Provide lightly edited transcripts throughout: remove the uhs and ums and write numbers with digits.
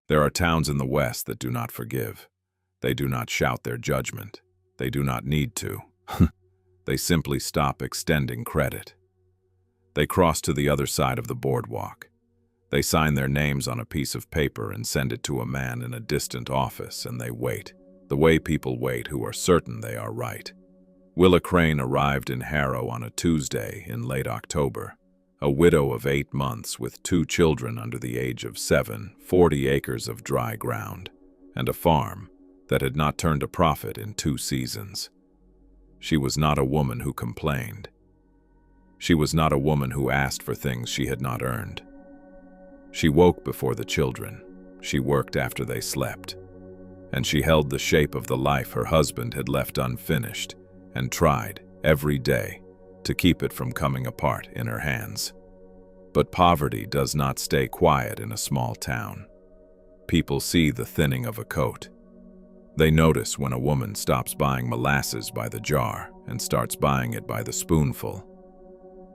There are towns in the West that do not forgive. They do not shout their judgment. They do not need to. They simply stop extending credit. They cross to the other side of the boardwalk. They sign their names on a piece of paper and send it to a man in a distant office, and they wait, the way people wait who are certain they are right. Willa Crane arrived in Harrow on a Tuesday in late October, a widow of 8 months with 2 children under the age of 7, 40 acres of dry ground, and a farm that had not turned a profit in 2 seasons. She was not a woman who complained. She was not a woman who asked for things she had not earned. She woke before the children. She worked after they slept. And she held the shape of the life her husband had left unfinished and tried, every day, to keep it from coming apart in her hands. But poverty does not stay quiet in a small town. People see the thinning of a coat. They notice when a woman stops buying molasses by the jar and starts buying it by the spoonful.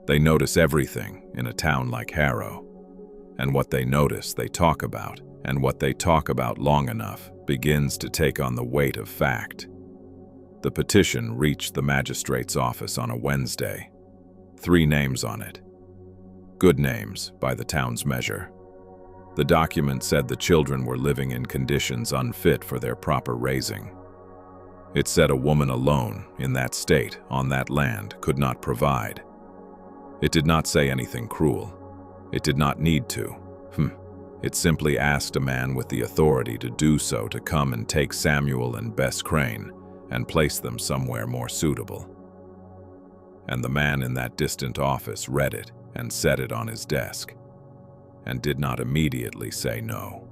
They notice everything in a town like Harrow. And what they notice, they talk about, and what they talk about long enough begins to take on the weight of fact. The petition reached the magistrate's office on a Wednesday. 3 names on it. Good names, by the town's measure. The document said the children were living in conditions unfit for their proper raising. It said a woman alone, in that state, on that land, could not provide. It did not say anything cruel. It did not need to. It simply asked a man with the authority to do so to come and take Samuel and Bess Crane and place them somewhere more suitable. And the man in that distant office read it and set it on his desk, and did not immediately say no.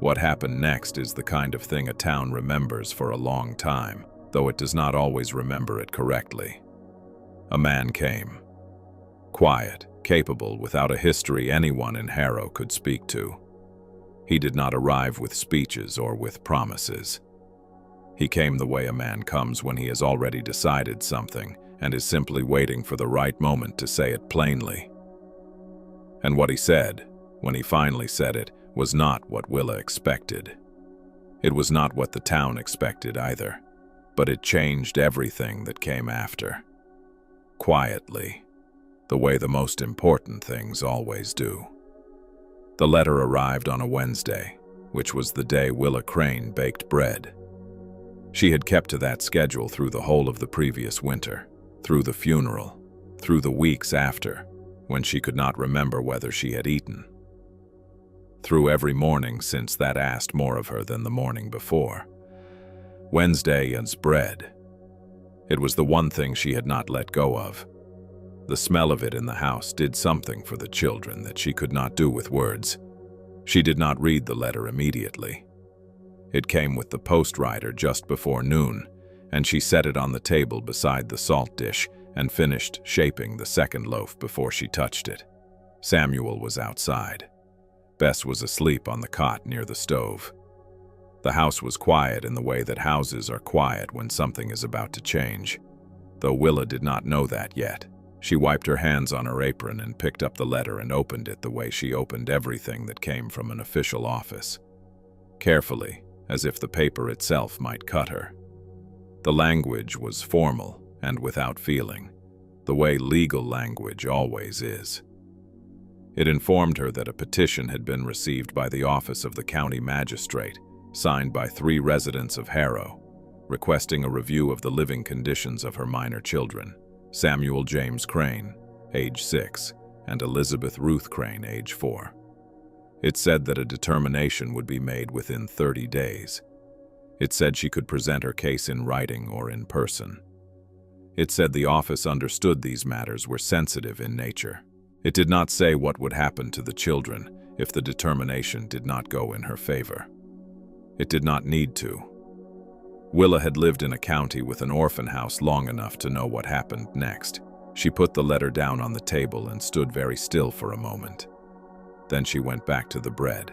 What happened next is the kind of thing a town remembers for a long time, though it does not always remember it correctly. A man came. Quiet, capable, without a history anyone in Harrow could speak to. He did not arrive with speeches or with promises. He came the way a man comes when he has already decided something and is simply waiting for the right moment to say it plainly. And what he said, when he finally said it, was not what Willa expected. It was not what the town expected either, but it changed everything that came after. Quietly, the way the most important things always do. The letter arrived on a Wednesday, which was the day Willa Crane baked bread. She had kept to that schedule through the whole of the previous winter, through the funeral, through the weeks after, when she could not remember whether she had eaten. Through every morning since that asked more of her than the morning before. Wednesday's bread. It was the one thing she had not let go of. The smell of it in the house did something for the children that she could not do with words. She did not read the letter immediately. It came with the post rider just before noon, and she set it on the table beside the salt dish and finished shaping the second loaf before she touched it. Samuel was outside. Bess was asleep on the cot near the stove. The house was quiet in the way that houses are quiet when something is about to change, though Willa did not know that yet. She wiped her hands on her apron and picked up the letter and opened it the way she opened everything that came from an official office. Carefully, as if the paper itself might cut her. The language was formal and without feeling, the way legal language always is. It informed her that a petition had been received by the office of the county magistrate, signed by 3 residents of Harrow, requesting a review of the living conditions of her minor children, Samuel James Crane, age 6, and Elizabeth Ruth Crane, age 4. It said that a determination would be made within 30 days. It said she could present her case in writing or in person. It said the office understood these matters were sensitive in nature. It did not say what would happen to the children if the determination did not go in her favor. It did not need to. Willa had lived in a county with an orphan house long enough to know what happened next. She put the letter down on the table and stood very still for a moment. Then she went back to the bread.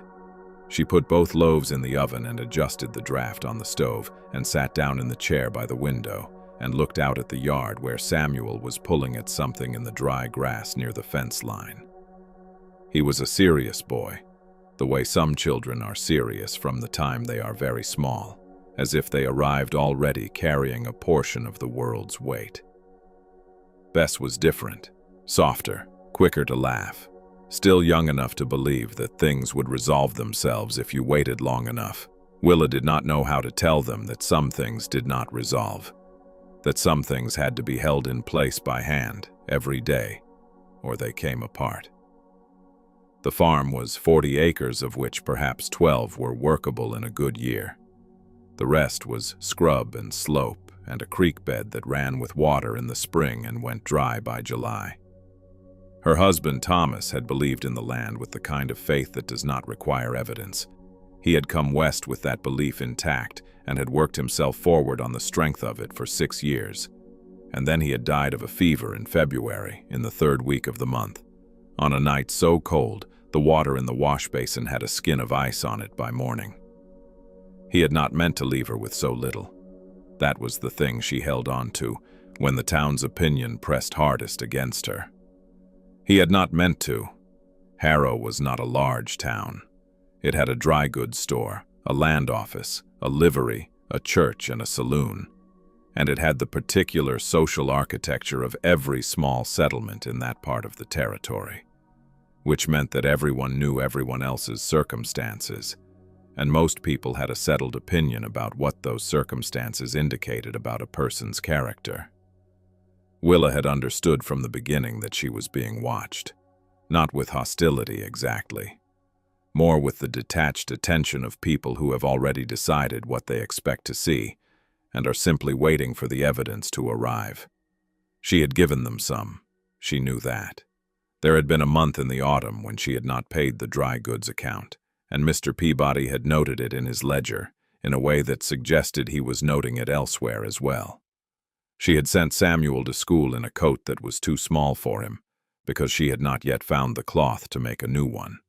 She put both loaves in the oven and adjusted the draft on the stove and sat down in the chair by the window and looked out at the yard where Samuel was pulling at something in the dry grass near the fence line. He was a serious boy. the way some children are serious from the time they are very small, as if they arrived already carrying a portion of the world's weight. Bess was different, softer, quicker to laugh, still young enough to believe that things would resolve themselves if you waited long enough. Willa did not know how to tell them that some things did not resolve, that some things had to be held in place by hand every day, or they came apart. The farm was 40 acres, of which perhaps 12 were workable in a good year. The rest was scrub and slope and a creek bed that ran with water in the spring and went dry by July. Her husband, Thomas, had believed in the land with the kind of faith that does not require evidence. He had come west with that belief intact and had worked himself forward on the strength of it for 6 years. And then he had died of a fever in February, in the 3rd week of the month. On a night so cold, the water in the wash basin had a skin of ice on it by morning. He had not meant to leave her with so little. That was the thing she held on to when the town's opinion pressed hardest against her. He had not meant to. Harrow was not a large town. It had a dry goods store, a land office, a livery, a church, and a saloon. And it had the particular social architecture of every small settlement in that part of the territory, which meant that everyone knew everyone else's circumstances, and most people had a settled opinion about what those circumstances indicated about a person's character. Willa had understood from the beginning that she was being watched, not with hostility exactly, more with the detached attention of people who have already decided what they expect to see and are simply waiting for the evidence to arrive. She had given them some. She knew that. There had been a month in the autumn when she had not paid the dry goods account, and Mr. Peabody had noted it in his ledger in a way that suggested he was noting it elsewhere as well. She had sent Samuel to school in a coat that was too small for him, because she had not yet found the cloth to make a new one.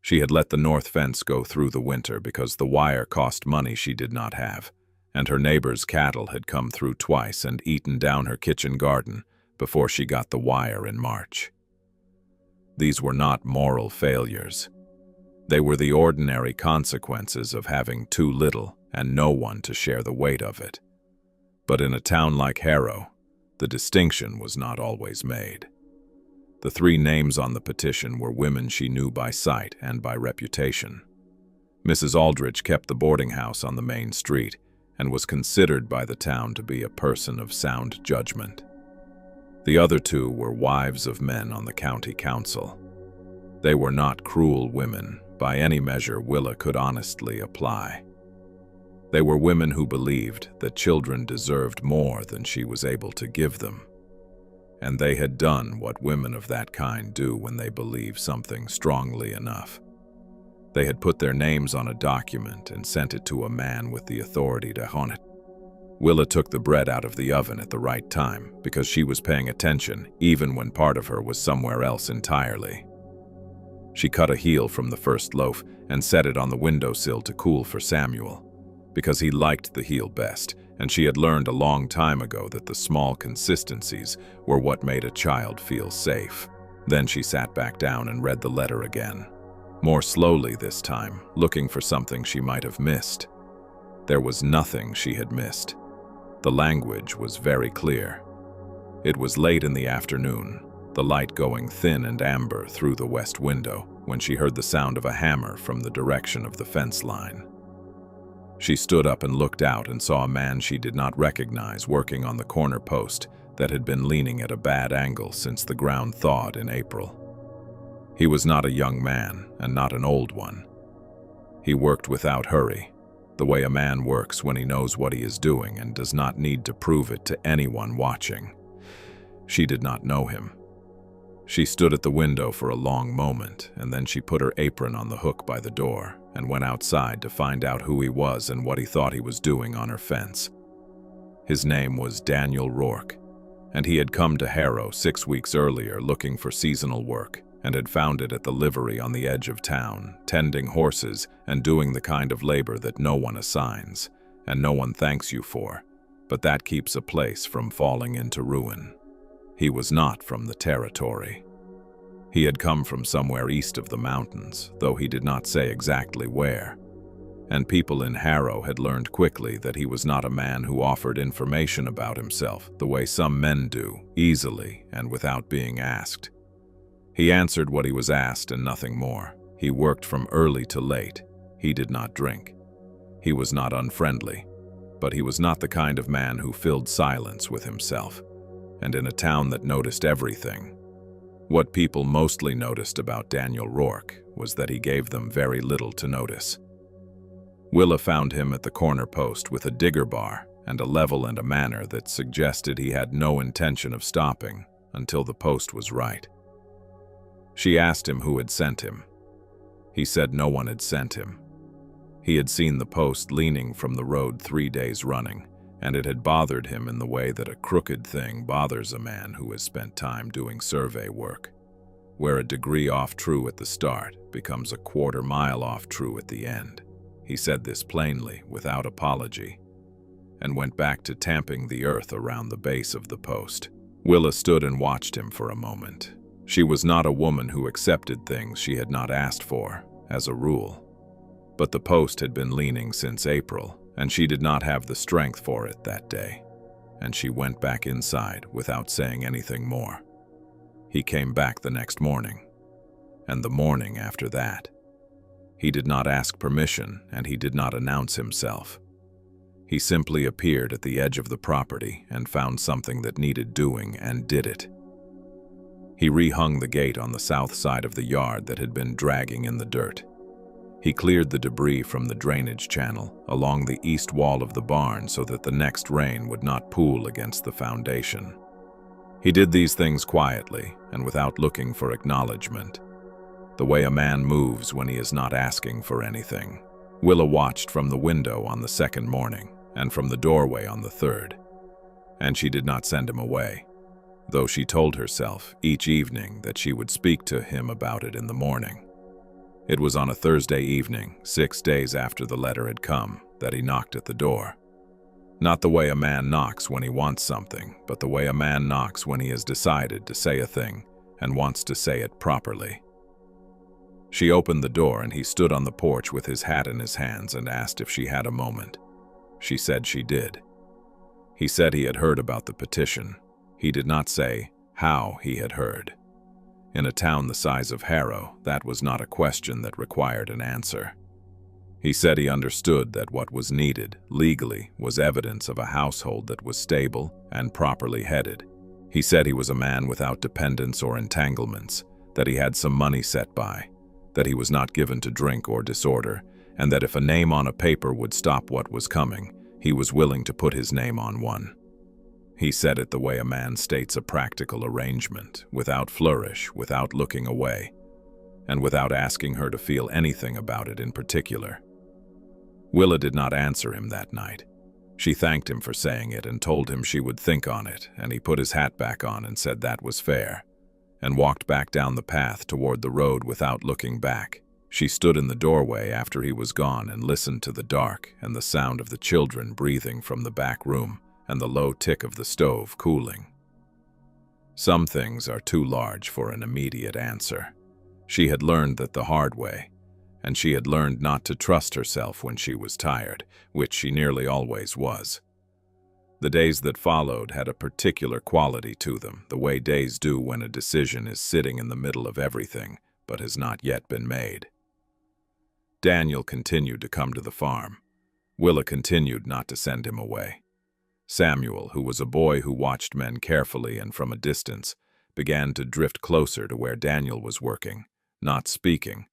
She had let the north fence go through the winter because the wire cost money she did not have, and her neighbor's cattle had come through twice and eaten down her kitchen garden before she got the wire in March. These were not moral failures. They were the ordinary consequences of having too little and no one to share the weight of it. But in a town like Harrow, the distinction was not always made. The 3 names on the petition were women she knew by sight and by reputation. Mrs. Aldrich kept the boarding house on the main street and was considered by the town to be a person of sound judgment. The other 2 were wives of men on the county council. They were not cruel women, by any measure Willa could honestly apply. They were women who believed that children deserved more than she was able to give them. And they had done what women of that kind do when they believe something strongly enough. They had put their names on a document and sent it to a man with the authority to hone it. Willa took the bread out of the oven at the right time because she was paying attention even when part of her was somewhere else entirely. She cut a heel from the first loaf and set it on the windowsill to cool for Samuel, because he liked the heel best, and she had learned a long time ago that the small consistencies were what made a child feel safe. Then she sat back down and read the letter again, more slowly this time, looking for something she might have missed. There was nothing she had missed. The language was very clear. It was late in the afternoon, the light going thin and amber through the west window, when she heard the sound of a hammer from the direction of the fence line. She stood up and looked out and saw a man she did not recognize working on the corner post that had been leaning at a bad angle since the ground thawed in April. He was not a young man and not an old one. He worked without hurry, the way a man works when he knows what he is doing and does not need to prove it to anyone watching. She did not know him. She stood at the window for a long moment, and then she put her apron on the hook by the door and went outside to find out who he was and what he thought he was doing on her fence. His name was Daniel Rourke, and he had come to Harrow 6 weeks earlier looking for seasonal work and had found it at the livery on the edge of town, tending horses and doing the kind of labor that no one assigns and no one thanks you for, but that keeps a place from falling into ruin. He was not from the territory. He had come from somewhere east of the mountains, though he did not say exactly where. And people in Harrow had learned quickly that he was not a man who offered information about himself the way some men do, easily and without being asked. He answered what he was asked and nothing more. He worked from early to late. He did not drink. He was not unfriendly, but he was not the kind of man who filled silence with himself. And in a town that noticed everything, what people mostly noticed about Daniel Rourke was that he gave them very little to notice. Willa found him at the corner post with a digger bar and a level and a manner that suggested he had no intention of stopping until the post was right. She asked him who had sent him. He said no one had sent him. He had seen the post leaning from the road 3 days running, and it had bothered him in the way that a crooked thing bothers a man who has spent time doing survey work, where a degree off true at the start becomes a quarter-mile off true at the end. He said this plainly, without apology, and went back to tamping the earth around the base of the post. Willa stood and watched him for a moment. She was not a woman who accepted things she had not asked for, as a rule. But the post had been leaning since April, and she did not have the strength for it that day, and she went back inside without saying anything more. He came back the next morning, and the morning after that. He did not ask permission, and he did not announce himself. He simply appeared at the edge of the property and found something that needed doing and did it. He rehung the gate on the south side of the yard that had been dragging in the dirt. He cleared the debris from the drainage channel along the east wall of the barn so that the next rain would not pool against the foundation. He did these things quietly and without looking for acknowledgement, the way a man moves when he is not asking for anything. Willa watched from the window on the second morning and from the doorway on the third, and she did not send him away, though she told herself each evening that she would speak to him about it in the morning. It was on a Thursday evening, 6 days after the letter had come, that he knocked at the door. Not the way a man knocks when he wants something, but the way a man knocks when he has decided to say a thing and wants to say it properly. She opened the door and he stood on the porch with his hat in his hands and asked if she had a moment. She said she did. He said he had heard about the petition. He did not say how he had heard. In a town the size of Harrow, that was not a question that required an answer. He said he understood that what was needed, legally, was evidence of a household that was stable and properly headed. He said he was a man without dependence or entanglements, that he had some money set by, that he was not given to drink or disorder, and that if a name on a paper would stop what was coming, he was willing to put his name on one. He said it the way a man states a practical arrangement, without flourish, without looking away, and without asking her to feel anything about it in particular. Willa did not answer him that night. She thanked him for saying it and told him she would think on it, and he put his hat back on and said that was fair, and walked back down the path toward the road without looking back. She stood in the doorway after he was gone and listened to the dark and the sound of the children breathing from the back room and the low tick of the stove cooling. Some things are too large for an immediate answer. She had learned that the hard way, and she had learned not to trust herself when she was tired, which she nearly always was. The days that followed had a particular quality to them, the way days do when a decision is sitting in the middle of everything but has not yet been made. Daniel continued to come to the farm. Willa continued not to send him away. Samuel, who was a boy who watched men carefully and from a distance, began to drift closer to where Daniel was working, not speaking,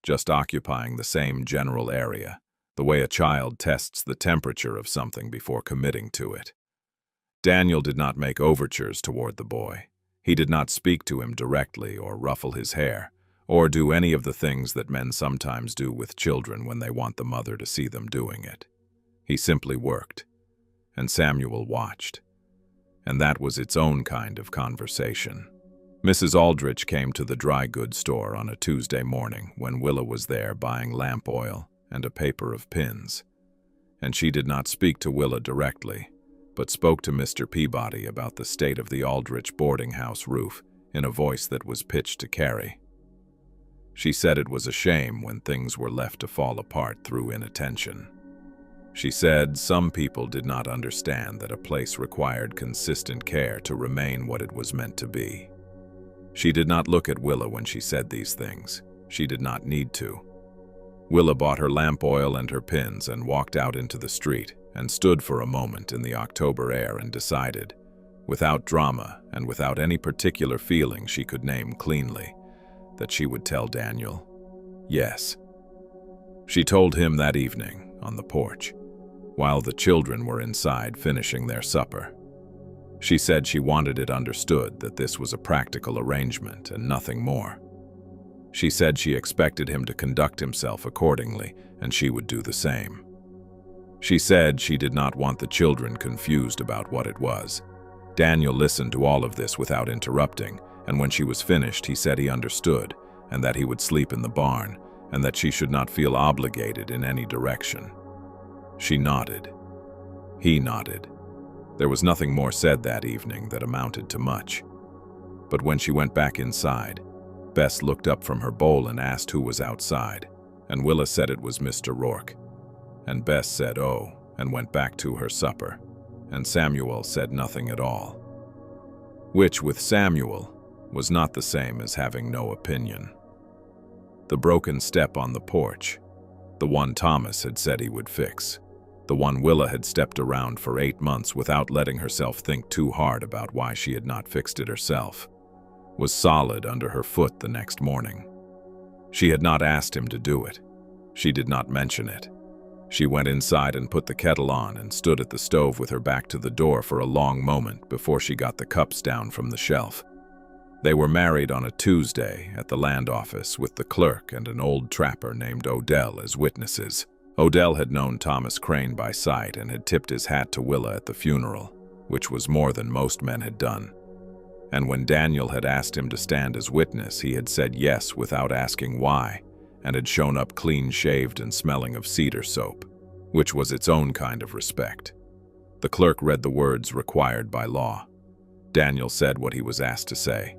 just occupying the same general area, the way a child tests the temperature of something before committing to it. Daniel did not make overtures toward the boy. He did not speak to him directly or ruffle his hair, or do any of the things that men sometimes do with children when they want the mother to see them doing it. He simply worked, and Samuel watched, and that was its own kind of conversation. Mrs. Aldrich came to the dry goods store on a Tuesday morning when Willa was there buying lamp oil and a paper of pins, and she did not speak to Willa directly, but spoke to Mr. Peabody about the state of the Aldrich boarding house roof in a voice that was pitched to Carrie. She said it was a shame when things were left to fall apart through inattention. She said some people did not understand that a place required consistent care to remain what it was meant to be. She did not look at Willa when she said these things. She did not need to. Willa bought her lamp oil and her pins and walked out into the street and stood for a moment in the October air and decided, without drama and without any particular feeling she could name cleanly, that she would tell Daniel yes. She told him that evening on the porch, while the children were inside finishing their supper. She said she wanted it understood that this was a practical arrangement and nothing more. She said she expected him to conduct himself accordingly, and she would do the same. She said she did not want the children confused about what it was. Daniel listened to all of this without interrupting, and when she was finished, he said he understood, and that he would sleep in the barn, and that she should not feel obligated in any direction. She nodded. He nodded. There was nothing more said that evening that amounted to much. But when she went back inside, Bess looked up from her bowl and asked who was outside, and Willa said it was Mr. Rourke. And Bess said, "Oh," and went back to her supper, and Samuel said nothing at all. Which, with Samuel, was not the same as having no opinion. The broken step on the porch, the one Thomas had said he would fix, the one Willa had stepped around for 8 months without letting herself think too hard about why she had not fixed it herself, was solid under her foot the next morning. She had not asked him to do it. She did not mention it. She went inside and put the kettle on and stood at the stove with her back to the door for a long moment before she got the cups down from the shelf. They were married on a Tuesday at the land office with the clerk and an old trapper named Odell as witnesses. Odell had known Thomas Crane by sight and had tipped his hat to Willa at the funeral, which was more than most men had done. And when Daniel had asked him to stand as witness, he had said yes without asking why, and had shown up clean-shaved and smelling of cedar soap, which was its own kind of respect. The clerk read the words required by law. Daniel said what he was asked to say.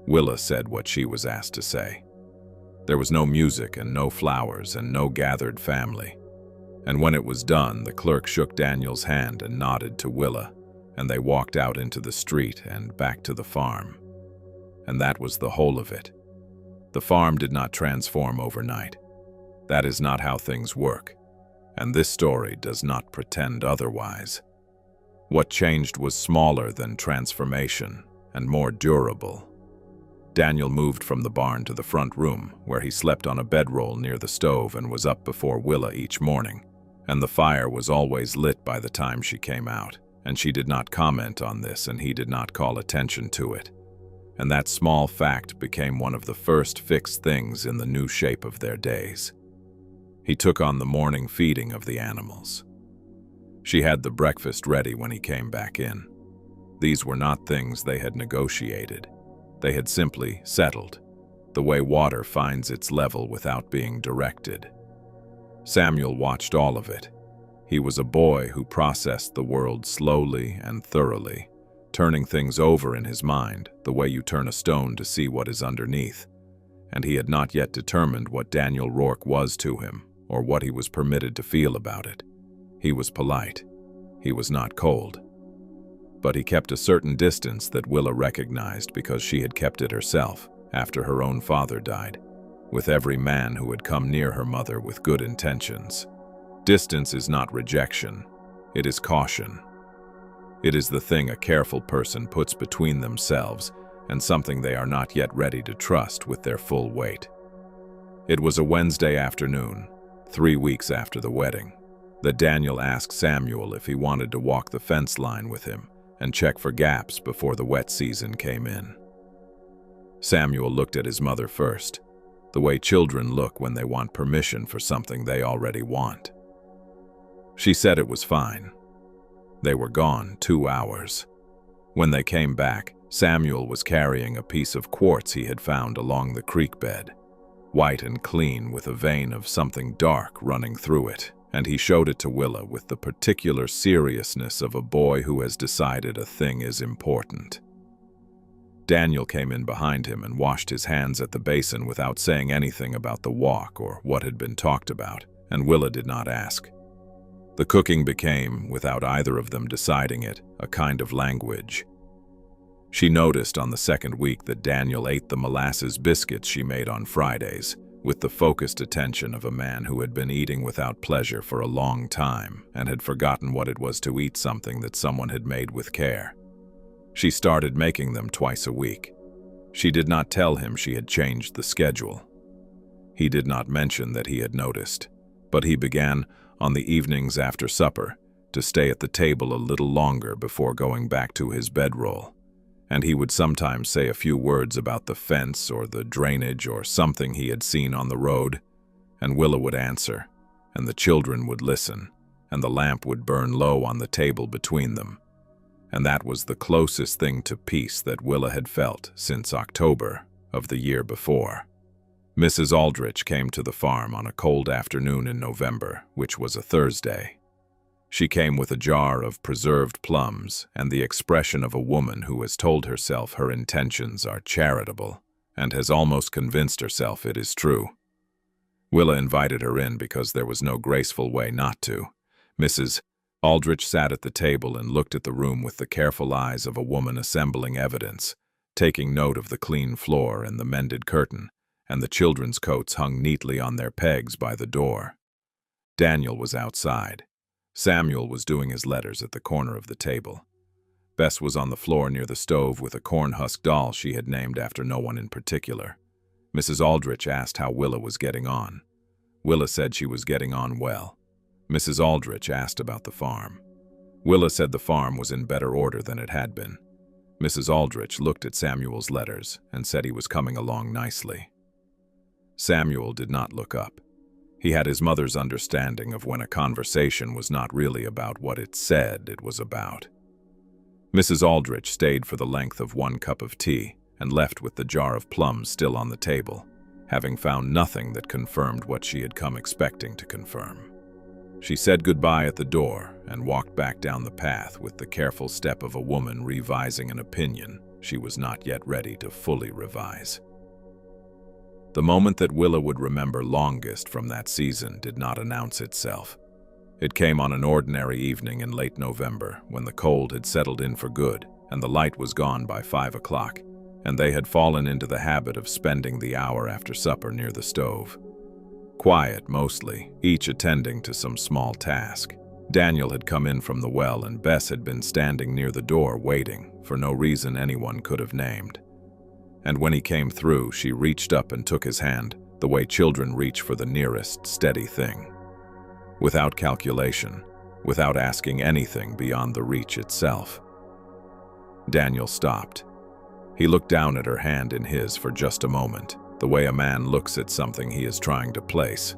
Willa said what she was asked to say. There was no music and no flowers and no gathered family. And when it was done, the clerk shook Daniel's hand and nodded to Willa, and they walked out into the street and back to the farm. And that was the whole of it. The farm did not transform overnight. That is not how things work, and this story does not pretend otherwise. What changed was smaller than transformation and more durable. Daniel moved from the barn to the front room, where he slept on a bedroll near the stove and was up before Willa each morning, and the fire was always lit by the time she came out, and she did not comment on this and he did not call attention to it. And that small fact became one of the first fixed things in the new shape of their days. He took on the morning feeding of the animals. She had the breakfast ready when he came back in. These were not things they had negotiated. They had simply settled, the way water finds its level without being directed. Samuel watched all of it. He was a boy who processed the world slowly and thoroughly, turning things over in his mind the way you turn a stone to see what is underneath, and he had not yet determined what Daniel Rourke was to him or what he was permitted to feel about it. He was polite. He was not cold. But he kept a certain distance that Willa recognized because she had kept it herself after her own father died, with every man who had come near her mother with good intentions. Distance is not rejection. It is caution. It is the thing a careful person puts between themselves and something they are not yet ready to trust with their full weight. It was a Wednesday afternoon, 3 weeks after the wedding, that Daniel asked Samuel if he wanted to walk the fence line with him and check for gaps before the wet season came in. Samuel looked at his mother first, the way children look when they want permission for something they already want. She said it was fine. They were gone 2 hours. When they came back, Samuel was carrying a piece of quartz he had found along the creek bed, white and clean with a vein of something dark running through it, and he showed it to Willa with the particular seriousness of a boy who has decided a thing is important. Daniel came in behind him and washed his hands at the basin without saying anything about the walk or what had been talked about, and Willa did not ask. The cooking became, without either of them deciding it, a kind of language. She noticed on the second week that Daniel ate the molasses biscuits she made on Fridays, with the focused attention of a man who had been eating without pleasure for a long time and had forgotten what it was to eat something that someone had made with care. She started making them twice a week. She did not tell him she had changed the schedule. He did not mention that he had noticed, but he began, on the evenings after supper, to stay at the table a little longer before going back to his bedroll, and he would sometimes say a few words about the fence or the drainage or something he had seen on the road, and Willa would answer, and the children would listen, and the lamp would burn low on the table between them. And that was the closest thing to peace that Willa had felt since October of the year before. Mrs. Aldrich came to the farm on a cold afternoon in November, which was a Thursday. She came with a jar of preserved plums and the expression of a woman who has told herself her intentions are charitable and has almost convinced herself it is true. Willa invited her in because there was no graceful way not to. Mrs. Aldrich sat at the table and looked at the room with the careful eyes of a woman assembling evidence, taking note of the clean floor and the mended curtain, and the children's coats hung neatly on their pegs by the door. Daniel was outside. Samuel was doing his letters at the corner of the table. Bess was on the floor near the stove with a corn-husk doll she had named after no one in particular. Mrs. Aldrich asked how Willa was getting on. Willa said she was getting on well. Mrs. Aldrich asked about the farm. Willa said the farm was in better order than it had been. Mrs. Aldrich looked at Samuel's letters and said he was coming along nicely. Samuel did not look up. He had his mother's understanding of when a conversation was not really about what it said it was about. Mrs. Aldrich stayed for the length of 1 cup of tea and left with the jar of plums still on the table, having found nothing that confirmed what she had come expecting to confirm. She said goodbye at the door and walked back down the path with the careful step of a woman revising an opinion she was not yet ready to fully revise. The moment that Willa would remember longest from that season did not announce itself. It came on an ordinary evening in late November when the cold had settled in for good and the light was gone by 5 o'clock, and they had fallen into the habit of spending the hour after supper near the stove. Quiet mostly, each attending to some small task. Daniel had come in from the well and Bess had been standing near the door waiting for no reason anyone could have named. And when he came through, she reached up and took his hand, the way children reach for the nearest steady thing. Without calculation, without asking anything beyond the reach itself. Daniel stopped. He looked down at her hand in his for just a moment, the way a man looks at something he is trying to place.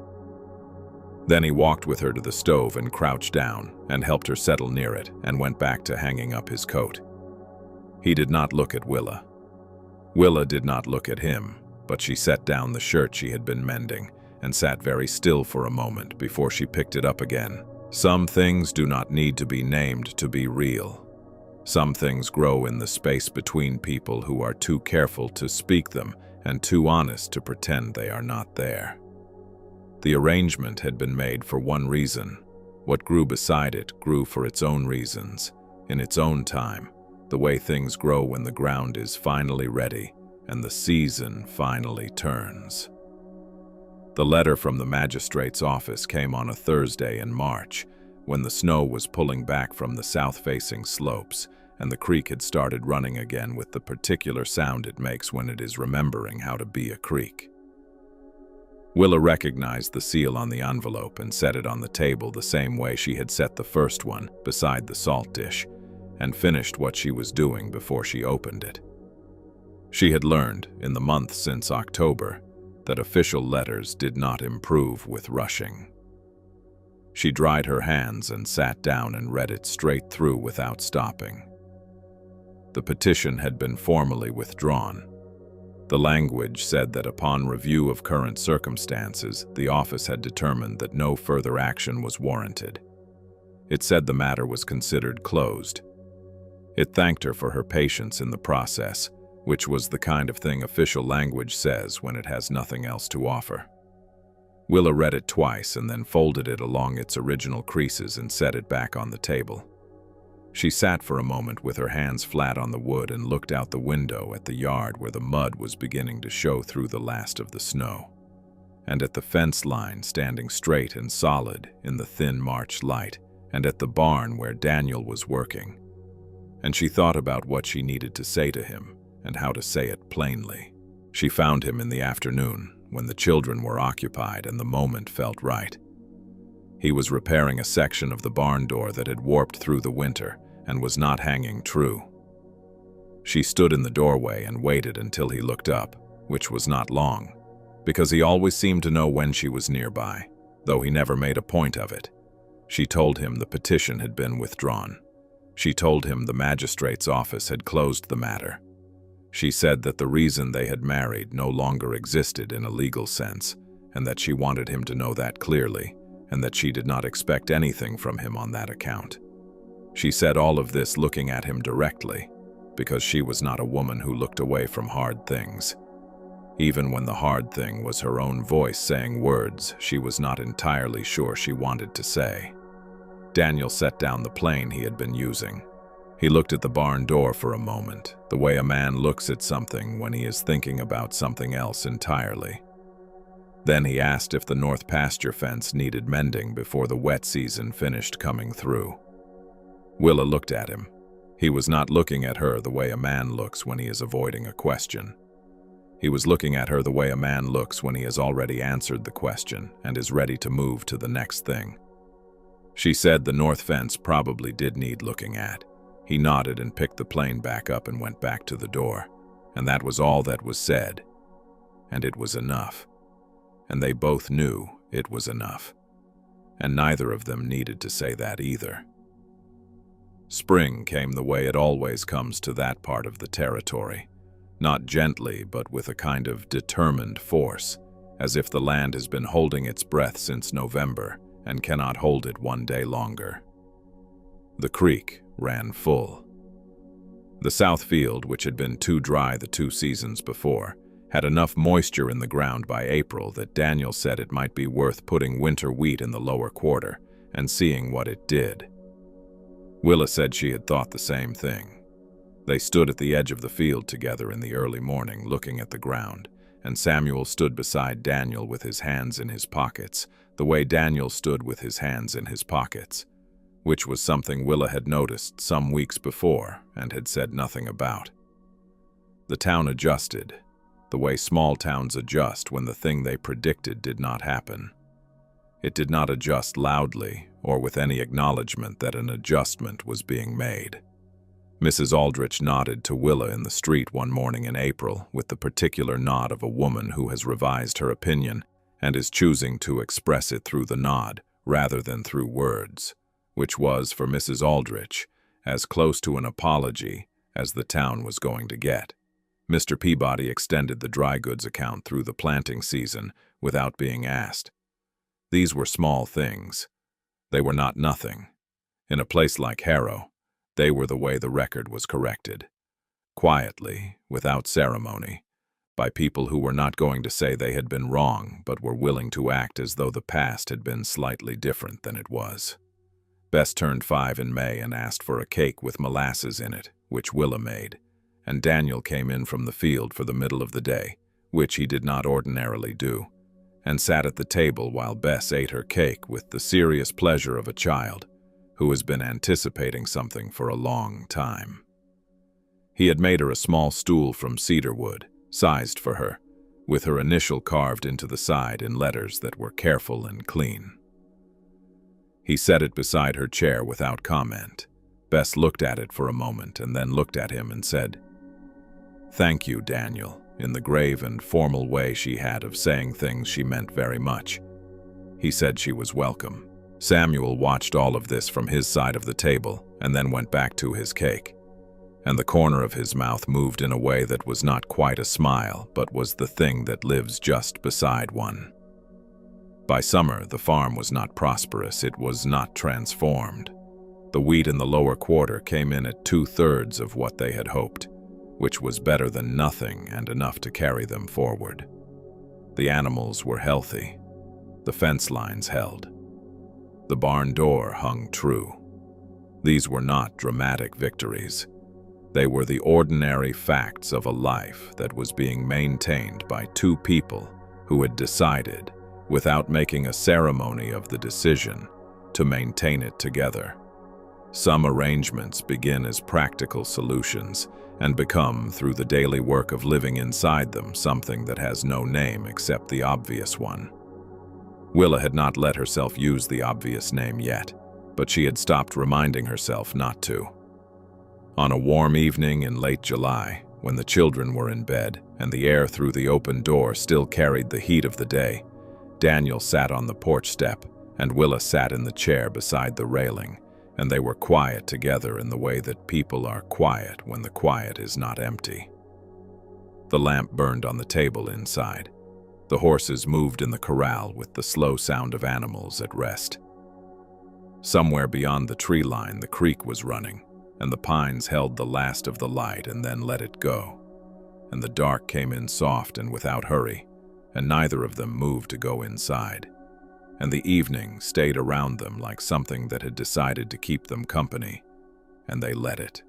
Then he walked with her to the stove and crouched down and helped her settle near it and went back to hanging up his coat. He did not look at Willa. Willa did not look at him, but she set down the shirt she had been mending and sat very still for a moment before she picked it up again. Some things do not need to be named to be real. Some things grow in the space between people who are too careful to speak them and too honest to pretend they are not there. The arrangement had been made for one reason. What grew beside it grew for its own reasons, in its own time, the way things grow when the ground is finally ready and the season finally turns. The letter from the magistrate's office came on a Thursday in March, when the snow was pulling back from the south-facing slopes, and the creek had started running again with the particular sound it makes when it is remembering how to be a creek. Willa recognized the seal on the envelope and set it on the table the same way she had set the first one, beside the salt dish, and finished what she was doing before she opened it. She had learned, in the month since October, that official letters did not improve with rushing. She dried her hands and sat down and read it straight through without stopping. The petition had been formally withdrawn. The language said that upon review of current circumstances, the office had determined that no further action was warranted. It said the matter was considered closed. It thanked her for her patience in the process, which was the kind of thing official language says when it has nothing else to offer. Willa read it twice and then folded it along its original creases and set it back on the table. She sat for a moment with her hands flat on the wood and looked out the window at the yard where the mud was beginning to show through the last of the snow, and at the fence line standing straight and solid in the thin March light, and at the barn where Daniel was working. And she thought about what she needed to say to him and how to say it plainly. She found him in the afternoon when the children were occupied and the moment felt right. He was repairing a section of the barn door that had warped through the winter and was not hanging true. She stood in the doorway and waited until he looked up, which was not long, because he always seemed to know when she was nearby, though he never made a point of it. She told him the petition had been withdrawn. She told him the magistrate's office had closed the matter. She said that the reason they had married no longer existed in a legal sense, and that she wanted him to know that clearly, and that she did not expect anything from him on that account. She said all of this looking at him directly, because she was not a woman who looked away from hard things. Even when the hard thing was her own voice saying words she was not entirely sure she wanted to say. Daniel set down the plane he had been using. He looked at the barn door for a moment, the way a man looks at something when he is thinking about something else entirely. Then he asked if the north pasture fence needed mending before the wet season finished coming through. Willa looked at him. He was not looking at her the way a man looks when he is avoiding a question. He was looking at her the way a man looks when he has already answered the question and is ready to move to the next thing. She said the north fence probably did need looking at. He nodded and picked the plane back up and went back to the door, and that was all that was said. And it was enough. And they both knew it was enough. And neither of them needed to say that either. Spring came the way it always comes to that part of the territory. Not gently, but with a kind of determined force, as if the land has been holding its breath since November and cannot hold it one day longer. The creek ran full. The south field, which had been too dry the 2 seasons before, had enough moisture in the ground by April that Daniel said it might be worth putting winter wheat in the lower quarter and seeing what it did. Willa said she had thought the same thing. They stood at the edge of the field together in the early morning looking at the ground, and Samuel stood beside Daniel with his hands in his pockets, the way Daniel stood with his hands in his pockets, which was something Willa had noticed some weeks before and had said nothing about. The town adjusted, the way small towns adjust when the thing they predicted did not happen. It did not adjust loudly or with any acknowledgement that an adjustment was being made. Mrs. Aldrich nodded to Willa in the street one morning in April with the particular nod of a woman who has revised her opinion and is choosing to express it through the nod rather than through words, which was, for Mrs. Aldrich, as close to an apology as the town was going to get. Mr. Peabody extended the dry goods account through the planting season without being asked. These were small things. They were not nothing. In a place like Harrow, they were the way the record was corrected. Quietly, without ceremony, by people who were not going to say they had been wrong but were willing to act as though the past had been slightly different than it was. Bess turned 5 in May and asked for a cake with molasses in it, which Willa made, and Daniel came in from the field for the middle of the day, which he did not ordinarily do, and sat at the table while Bess ate her cake with the serious pleasure of a child who has been anticipating something for a long time. He had made her a small stool from cedar wood, sized for her, with her initial carved into the side in letters that were careful and clean. He set it beside her chair without comment. Bess looked at it for a moment and then looked at him and said, "Thank you, Daniel," in the grave and formal way she had of saying things she meant very much. He said she was welcome. Samuel watched all of this from his side of the table and then went back to his cake, and the corner of his mouth moved in a way that was not quite a smile but was the thing that lives just beside one. By summer, the farm was not prosperous, it was not transformed. The wheat in the lower quarter came in at 2/3 of what they had hoped, which was better than nothing and enough to carry them forward. The animals were healthy. The fence lines held. The barn door hung true. These were not dramatic victories. They were the ordinary facts of a life that was being maintained by two people who had decided, without making a ceremony of the decision, to maintain it together. Some arrangements begin as practical solutions and become, through the daily work of living inside them, something that has no name except the obvious one. Willa had not let herself use the obvious name yet, but she had stopped reminding herself not to. On a warm evening in late July, when the children were in bed and the air through the open door still carried the heat of the day, Daniel sat on the porch step and Willa sat in the chair beside the railing, and they were quiet together in the way that people are quiet when the quiet is not empty. The lamp burned on the table inside. The horses moved in the corral with the slow sound of animals at rest. Somewhere beyond the tree line, the creek was running, and the pines held the last of the light and then let it go. And the dark came in soft and without hurry, and neither of them moved to go inside. And the evening stayed around them like something that had decided to keep them company, and they let it.